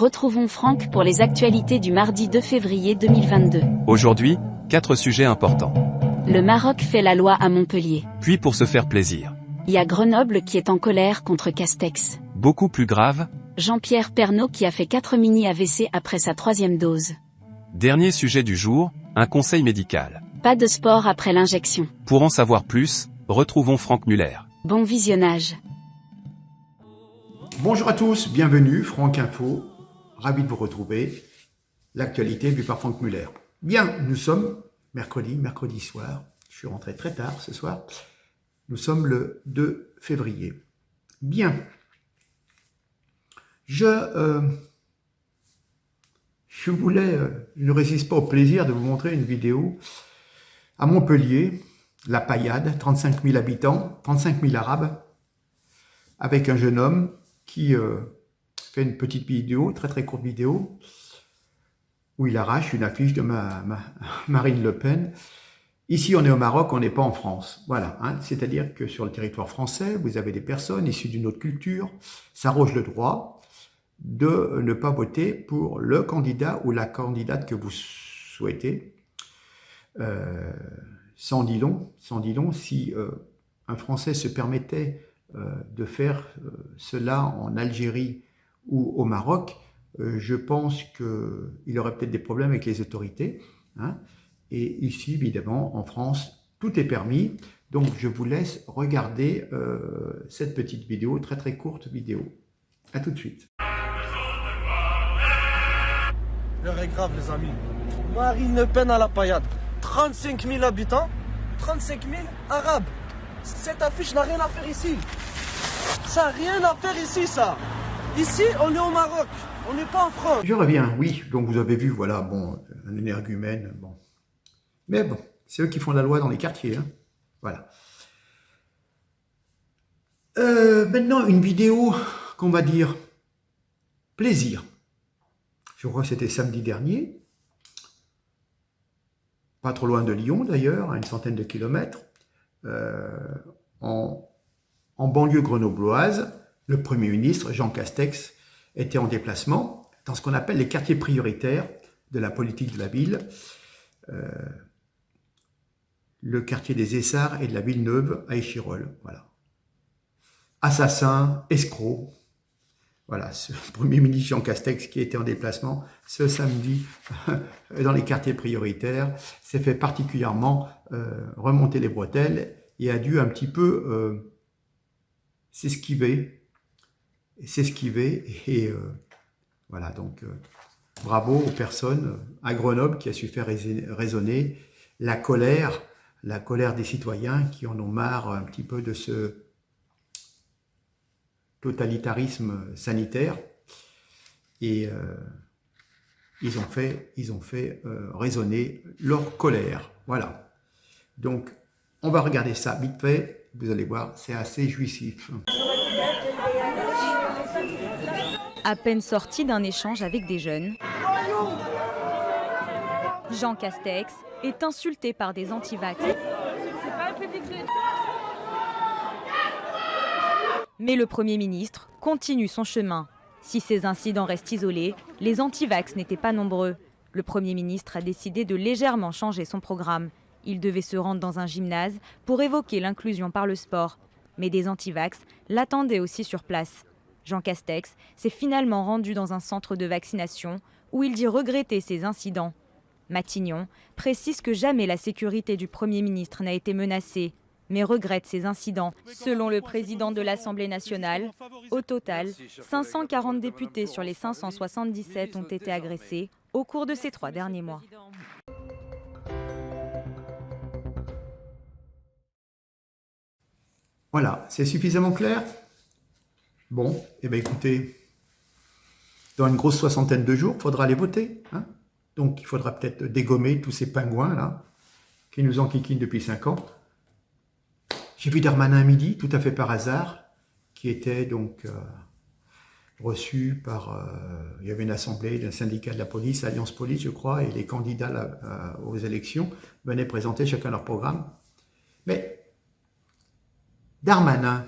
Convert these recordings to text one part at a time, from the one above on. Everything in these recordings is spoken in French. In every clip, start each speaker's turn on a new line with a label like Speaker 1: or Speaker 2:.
Speaker 1: Retrouvons Franck pour les actualités du mardi 2 février 2022.
Speaker 2: Aujourd'hui, 4 sujets importants.
Speaker 1: Le Maroc fait la loi à Montpellier.
Speaker 2: Puis pour se faire plaisir.
Speaker 1: Il y a Grenoble qui est en colère contre Castex.
Speaker 2: Beaucoup plus grave,
Speaker 1: Jean-Pierre Pernaut qui a fait 4 mini-AVC après sa 3e dose.
Speaker 2: dernier sujet du jour, un conseil médical.
Speaker 1: Pas de sport après l'injection.
Speaker 2: Pour en savoir plus, retrouvons Franck Muller.
Speaker 1: Bon visionnage.
Speaker 3: Bonjour à tous, bienvenue, Franck Info, ravi de vous retrouver. L'actualité vue par Franck Muller. Bien, nous sommes mercredi soir, je suis rentré très tard ce soir, nous sommes le 2 février. Bien, je ne résiste pas au plaisir de vous montrer une vidéo à Montpellier, la Paillade, 35 000 habitants, 35 000 Arabes, avec un jeune homme qui fait une petite vidéo, très courte vidéo, où il arrache une affiche de Marine Le Pen. Ici, on est au Maroc, on n'est pas en France. Voilà, hein. C'est-à-dire que sur le territoire français, vous avez des personnes issues d'une autre culture, s'arrogent le droit de ne pas voter pour le candidat ou la candidate que vous souhaitez. Sans dit long, si un Français se permettait de faire cela en Algérie ou au Maroc, je pense qu'il aurait peut-être des problèmes avec les autorités, hein. Et ici, évidemment, en France, tout est permis. Donc, je vous laisse regarder cette petite vidéo, très courte vidéo. À tout de suite.
Speaker 4: L'heure est grave, les amis. Marine Le Pen à la Paillade. 35 000 habitants, 35 000 Arabes. Cette affiche n'a rien à faire ici. Ça n'a rien à faire ici, ça. Ici, on est au Maroc. On n'est pas en France.
Speaker 3: Je reviens, oui. Donc, vous avez vu, voilà, bon, un énergumène, bon. Mais bon, c'est eux qui font la loi dans les quartiers, hein. Voilà. Maintenant, une vidéo qu'on va dire plaisir. Je crois que c'était samedi dernier. Pas trop loin de Lyon, d'ailleurs, à une centaine de kilomètres. En banlieue grenobloise, le Premier ministre, Jean Castex, était en déplacement dans ce qu'on appelle les quartiers prioritaires de la politique de la ville. Le quartier des Essarts et de la Villeneuve à Échirolles. Voilà. Assassins, escrocs. Voilà, ce Premier ministre Jean Castex qui était en déplacement ce samedi dans les quartiers prioritaires s'est fait particulièrement remonter les bretelles et a dû un petit peu s'esquiver. Et voilà, donc bravo aux personnes à Grenoble qui a su faire résonner la colère des citoyens qui en ont marre un petit peu de ce totalitarisme sanitaire, et ils ont fait résonner leur colère. Voilà. Donc, on va regarder ça vite fait. Vous allez voir, c'est assez jouissif.
Speaker 5: À peine sorti d'un échange avec des jeunes, Jean Castex est insulté par des antivax. Mais le Premier ministre continue son chemin. Si ces incidents restent isolés, les antivax n'étaient pas nombreux. Le Premier ministre a décidé de légèrement changer son programme. Il devait se rendre dans un gymnase pour évoquer l'inclusion par le sport. Mais des antivax l'attendaient aussi sur place. Jean Castex s'est finalement rendu dans un centre de vaccination où il dit regretter ces incidents. Matignon précise que jamais la sécurité du Premier ministre n'a été menacée, mais regrette ces incidents. Selon le président de l'Assemblée nationale, au total, 540 députés sur les 577 ont été agressés au cours de ces 3 derniers mois.
Speaker 3: Voilà, c'est suffisamment clair? Bon, eh bien écoutez, dans une grosse soixantaine de jours, il faudra aller voter, hein. Donc il faudra peut-être dégommer tous ces pingouins là, qui nous enquiquinent depuis 5 ans. J'ai vu Darmanin à midi, tout à fait par hasard, qui était donc reçu par... il y avait une assemblée d'un syndicat de la police, Alliance Police je crois, et les candidats aux élections venaient présenter chacun leur programme. Mais Darmanin,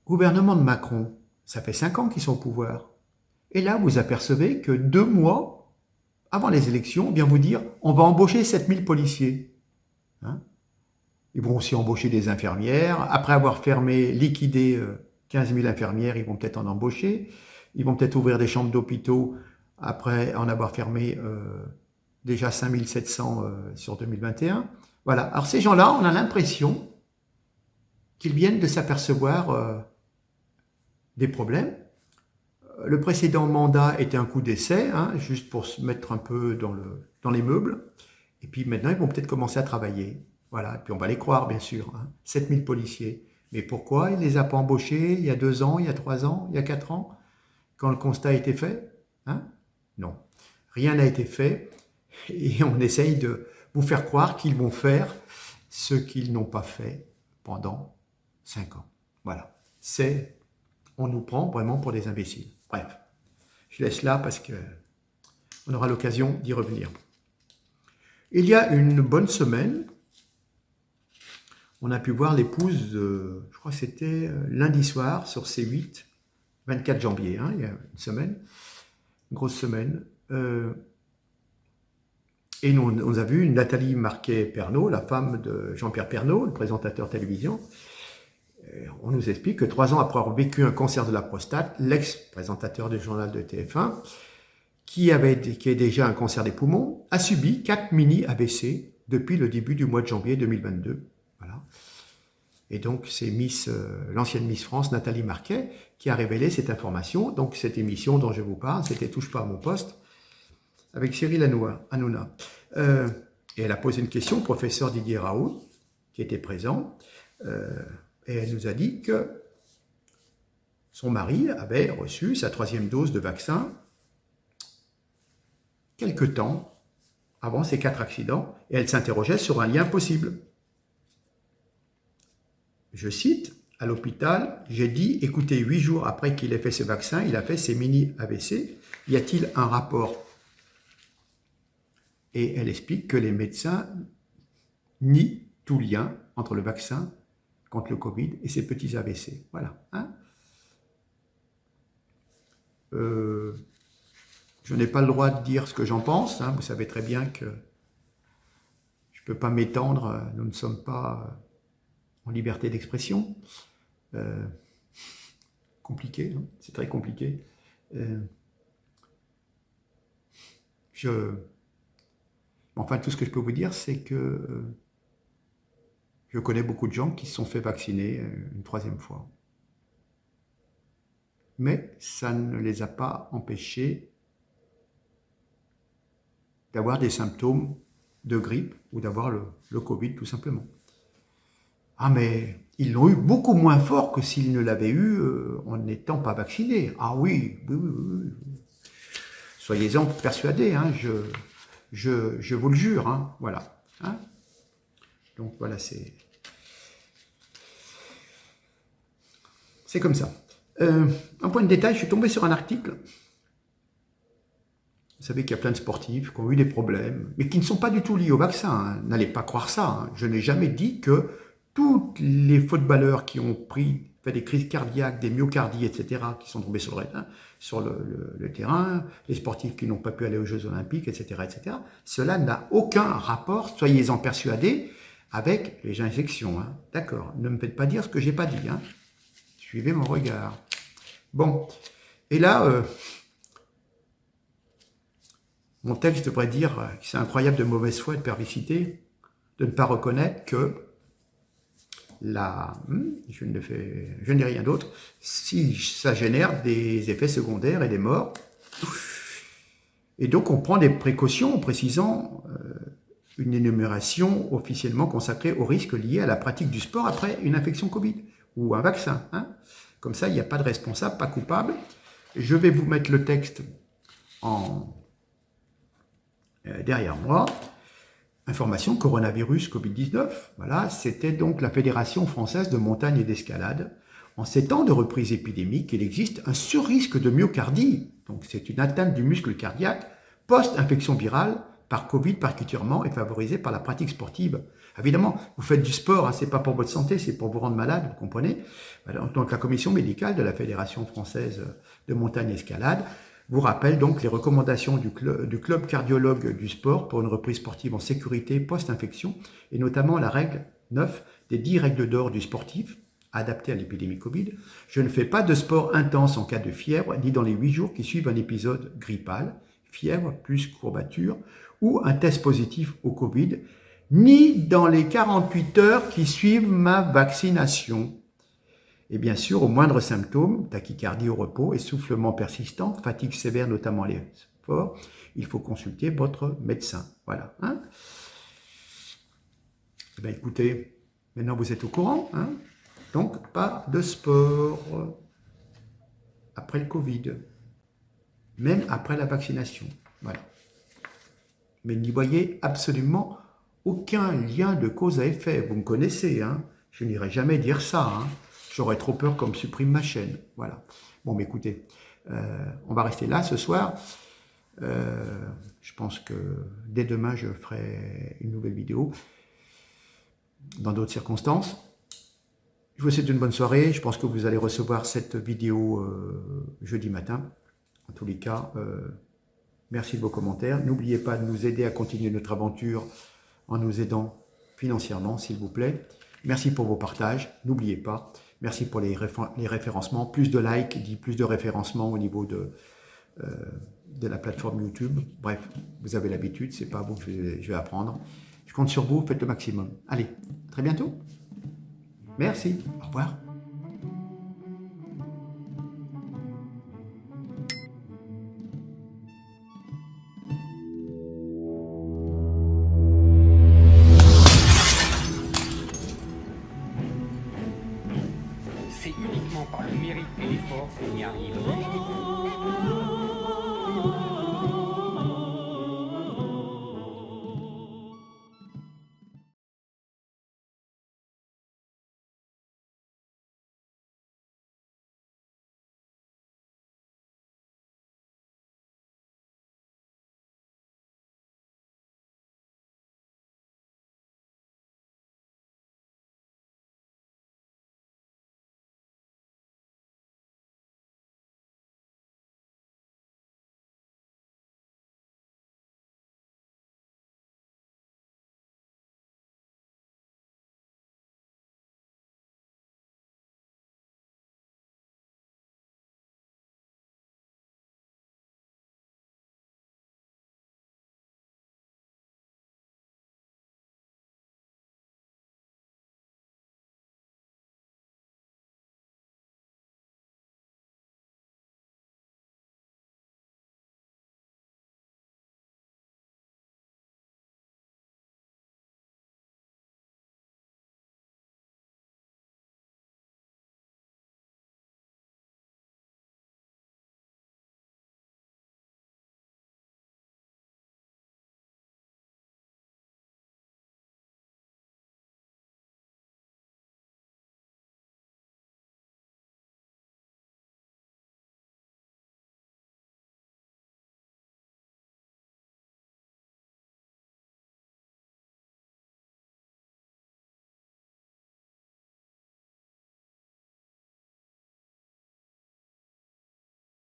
Speaker 3: gouvernement de Macron, Ça fait 5 ans qu'ils sont au pouvoir. Et là, vous apercevez que 2 mois avant les élections, on vient vous dire on va embaucher 7000 policiers. Hein? Ils vont aussi embaucher des infirmières. Après avoir fermé, liquidé 15 000 infirmières, ils vont peut-être en embaucher. Ils vont peut-être ouvrir des chambres d'hôpitaux après en avoir fermé déjà 5700 sur 2021. Voilà. Alors ces gens-là, on a l'impression qu'ils viennent de s'apercevoir des problèmes. Le précédent mandat était un coup d'essai, hein, juste pour se mettre un peu dans les meubles. Et puis maintenant, ils vont peut-être commencer à travailler. Voilà, et puis on va les croire, bien sûr. Hein. 7000 policiers. Mais pourquoi il ne les a pas embauchés il y a 2 ans, il y a 3 ans, il y a 4 ans, quand le constat a été fait? Hein? Non, rien n'a été fait. Et on essaye de vous faire croire qu'ils vont faire ce qu'ils n'ont pas fait pendant 5 ans. Voilà, on nous prend vraiment pour des imbéciles. Bref, je laisse là parce qu'on aura l'occasion d'y revenir. Il y a une bonne semaine, on a pu voir l'épouse, je crois que c'était lundi soir sur C8, 24 janvier, hein, il y a une semaine, une grosse semaine. Et on a vu Nathalie Marquet-Pernaut, la femme de Jean-Pierre Pernaut, le présentateur télévision. On nous explique que 3 ans après avoir vécu un cancer de la prostate, l'ex-présentateur du journal de TF1, qui est déjà un cancer des poumons, a subi 4 mini-AVC depuis le début du mois de janvier 2022. Voilà. Et donc, c'est l'ancienne Miss France, Nathalie Marquet, qui a révélé cette information. Donc, cette émission dont je vous parle, c'était Touche pas à mon poste, avec Cyril Hanouna. Et elle a posé une question au professeur Didier Raoult, qui était présent, et elle nous a dit que son mari avait reçu sa 3e dose de vaccin quelque temps avant ces 4 accidents, et elle s'interrogeait sur un lien possible. Je cite, « À l'hôpital, j'ai dit, écoutez, 8 jours après qu'il ait fait ce vaccin, il a fait ses mini-AVC. Y a-t-il un rapport ?» Et elle explique que les médecins nient tout lien entre le vaccin contre le Covid et ces petits AVC. Voilà. Hein, je n'ai pas le droit de dire ce que j'en pense. Hein, vous savez très bien que je ne peux pas m'étendre. Nous ne sommes pas en liberté d'expression. Compliqué, hein, c'est très compliqué. Enfin, tout ce que je peux vous dire, c'est que je connais beaucoup de gens qui se sont fait vacciner une 3e fois. Mais ça ne les a pas empêchés d'avoir des symptômes de grippe ou d'avoir le Covid, tout simplement. Ah, mais ils l'ont eu beaucoup moins fort que s'ils ne l'avaient eu en n'étant pas vaccinés. Ah oui. Soyez-en persuadés, hein, je vous le jure, hein, voilà. Hein. Donc voilà, c'est comme ça. Un point de détail, je suis tombé sur un article. Vous savez qu'il y a plein de sportifs qui ont eu des problèmes, mais qui ne sont pas du tout liés au vaccin. Hein. N'allez pas croire ça. Hein. Je n'ai jamais dit que tous les footballeurs qui ont fait des crises cardiaques, des myocardies, etc., qui sont tombés sur le terrain, les sportifs qui n'ont pas pu aller aux Jeux Olympiques, etc., etc., cela n'a aucun rapport, soyez-en persuadés, avec les injections. Hein. D'accord, ne me faites pas dire ce que je n'ai pas dit. Hein. Suivez mon regard. Bon, et là, mon texte devrait dire que c'est incroyable de mauvaise foi et de perversité de ne pas reconnaître que je n'ai rien d'autre, si ça génère des effets secondaires et des morts. Et donc on prend des précautions en précisant une énumération officiellement consacrée aux risques liés à la pratique du sport après une infection Covid ou un vaccin. Hein. Comme ça, il n'y a pas de responsable, pas coupable. Je vais vous mettre le texte derrière moi. Information coronavirus Covid-19. Voilà, c'était donc la Fédération française de montagne et d'escalade. En ces temps de reprise épidémique, il existe un surrisque de myocardie. Donc c'est une atteinte du muscle cardiaque post-infection virale par Covid particulièrement est favorisé par la pratique sportive. Évidemment, vous faites du sport, hein, c'est pas pour votre santé, c'est pour vous rendre malade, vous comprenez. Donc la commission médicale de la Fédération française de montagne et escalade vous rappelle donc les recommandations du club cardiologue du sport pour une reprise sportive en sécurité post-infection, et notamment la règle 9 des 10 règles d'or du sportif, adaptées à l'épidémie Covid. Je ne fais pas de sport intense en cas de fièvre, ni dans les 8 jours qui suivent un épisode grippal, fièvre plus courbature, ou un test positif au Covid, ni dans les 48 heures qui suivent ma vaccination. Et bien sûr, aux moindres symptômes, tachycardie au repos, essoufflement persistant, fatigue sévère, notamment les sports, il faut consulter votre médecin. Voilà. Hein. Eh bien, écoutez, maintenant vous êtes au courant. Hein. Donc, pas de sport après le Covid, même après la vaccination. Voilà. Mais n'y voyez absolument aucun lien de cause à effet. Vous me connaissez, hein. Je n'irai jamais dire ça. Hein. J'aurais trop peur qu'on me supprime ma chaîne. Voilà. Bon, mais écoutez, on va rester là ce soir. Je pense que dès demain, je ferai une nouvelle vidéo dans d'autres circonstances. Je vous souhaite une bonne soirée. Je pense que vous allez recevoir cette vidéo jeudi matin. En tous les cas, merci de vos commentaires. N'oubliez pas de nous aider à continuer notre aventure en nous aidant financièrement, s'il vous plaît. Merci pour vos partages. N'oubliez pas. Merci pour les référencements. Plus de likes dit plus de référencements au niveau de la plateforme YouTube. Bref, vous avez l'habitude. C'est pas vous que je vais apprendre. Je compte sur vous. Faites le maximum. Allez, à très bientôt. Merci. Au revoir.